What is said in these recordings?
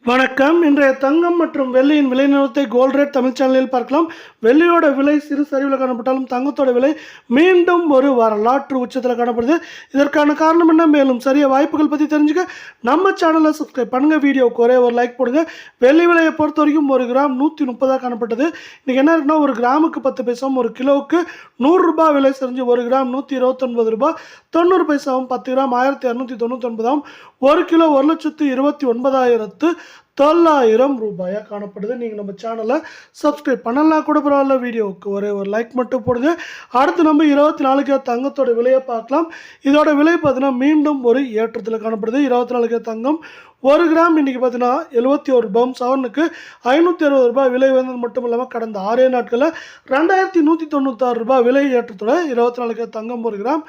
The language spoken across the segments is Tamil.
வணக்கம். இன்றைய தங்கம் மற்றும் வெள்ளியின் விலை நிலவரத்தை கோல்ட் ரேட் தமிழ் சேனலில் பார்க்கலாம். வெள்ளியோட விலை சிறு சரிவில் காணப்பட்டாலும் தங்கத்தோட விலை மீண்டும் ஒரு வரலாற்று உச்சத்தில் காணப்படுது. இதற்கான காரணம் என்ன, மேலும் சரிய வாய்ப்புகள் பற்றி தெரிஞ்சுக்க நம்ம சேனலை சப்ஸ்கிரைப் பண்ணுங்கள். வீடியோவுக்கு ஒரே ஒரு லைக் போடுங்க. வெள்ளி விலையை பொறுத்த வரைக்கும் 1 கிராம் 130 காணப்பட்டது. இன்றைக்கி என்ன இருக்குன்னா, 1 கிராமுக்கு 10 பைசாவும் 1 கிலோவுக்கு 100 ரூபாய் விலை செஞ்சு 1 கிராம் 129 ரூபாய் 90 பைசாவும் 10 கிராம் 1299 1 கிலோ 1,29,900 ரூபாயாக காணப்படுது. நீங்கள் நம்ம சேனலை சப்ஸ்கிரைப் பண்ணலாம் கூட பரவாயில்ல, வீடியோவுக்கு ஒரே ஒரு லைக் மட்டும் போடுங்க. அடுத்து நம்ம 24 கேரட் தங்கத்தோட விலையை பார்க்கலாம். இதோட விலை பார்த்தீங்கன்னா மீண்டும் ஒரு ஏற்றத்தில் காணப்படுது. 24 கேரட் தங்கம் 1 கிராம் இன்றைக்கி பார்த்தீங்கன்னா 71 ரூபாயும் சவரனுக்கு 560 ரூபாய் விலை வந்தது மட்டும் இல்லாமல் கடந்த 6 நாட்களில் 2196 ரூபாய் விலை ஏற்றத்தோட 24 கேரட் தங்கம் 1 கிராம்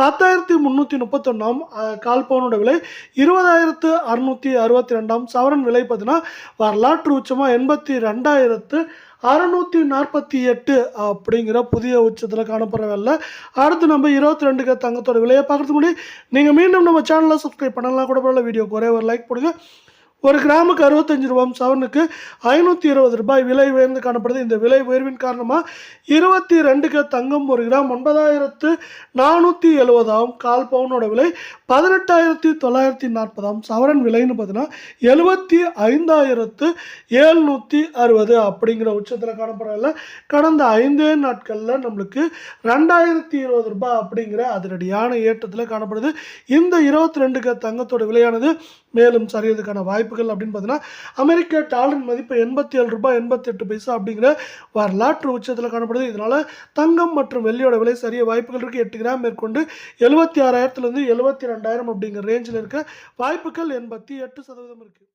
10,331 கால் பவுனோட விலை 20,662 சவரன் விலை பார்த்தீங்கன்னா வரலாற்று உச்சமாக 82,648 அப்படிங்கிற புதிய உச்சத்தில் காணப்படவில்லை. அடுத்து நம்ம 22 கேரட் தங்கத்தோட விலையை பார்க்கறதுக்கு முன்னாடி நீங்கள் மீண்டும் நம்ம சேனலை சப்ஸ்கிரைப் பண்ணலாம் கூட பரவாயில்ல, வீடியோக்கு ஒரே ஒரு லைக் போடுங்க. 1 கிராமுக்கு 65 ரூபாயும் சவரனுக்கு 520 ரூபாய் விலை உயர்ந்து காணப்படுது. இந்த விலை உயர்வின் காரணமாக 22 கேரட் தங்கம் 1 கிராம் 9,470 கால் பவுனோட விலை 18,940 சவரன் விலைன்னு பார்த்தீங்கன்னா 75,760 அப்படிங்கிற உச்சத்தில் காணப்படவில்லை. கடந்த 5 நாட்களில் நம்மளுக்கு 2,020 ரூபாய் அப்படிங்கிற அதிரடியான ஏற்றத்தில் காணப்படுது. இந்த 22 கேரட் தங்கத்தோட விலையானது மேலும் சரியறதுக்கான வாய்ப்புகள் அப்படின்னு பார்த்தீங்கன்னா, அமெரிக்க டாலரின் மதிப்பு 87 ரூபாய் 88 பைசா அப்படிங்கிற வரலாற்று உச்சத்தில் காணப்படுது. இதனால் தங்கம் மற்றும் வெள்ளியோட விலை சரிய வாய்ப்புகள் இருக்குது. 8 கிராம் மேற்கொண்டு 76,000 72,000 அப்படிங்கிற ரேஞ்சில் இருக்க வாய்ப்புகள் 88% இருக்குது.